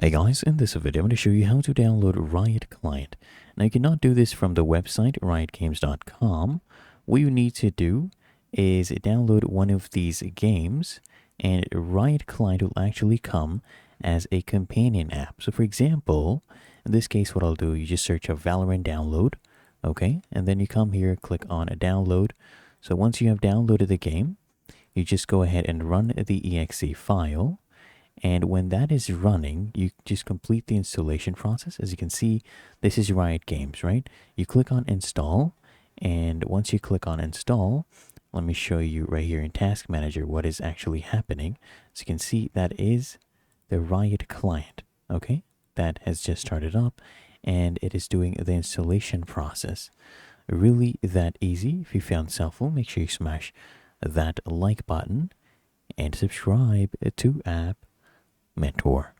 Hey guys, in this video I'm going to show you how to download Riot client. Now you cannot do this from the website riotgames.com. What you need to do is download one of these games and Riot client will actually come as a companion app. So for example, in this case what I'll do, you just search a Valorant download, okay? And then you come here, click on a download. So once you have downloaded the game, you just go ahead and run the exe file. And when that is running, you just complete the installation process. As you can see, this is Riot Games, right? You click on install, and once you click on install, let me show you right here in Task Manager what is actually happening. As you can see, that is the Riot client, okay? That has just started up, and it is doing the installation process. Really that easy. If you found this helpful, make sure you smash that like button and subscribe to App Mentor.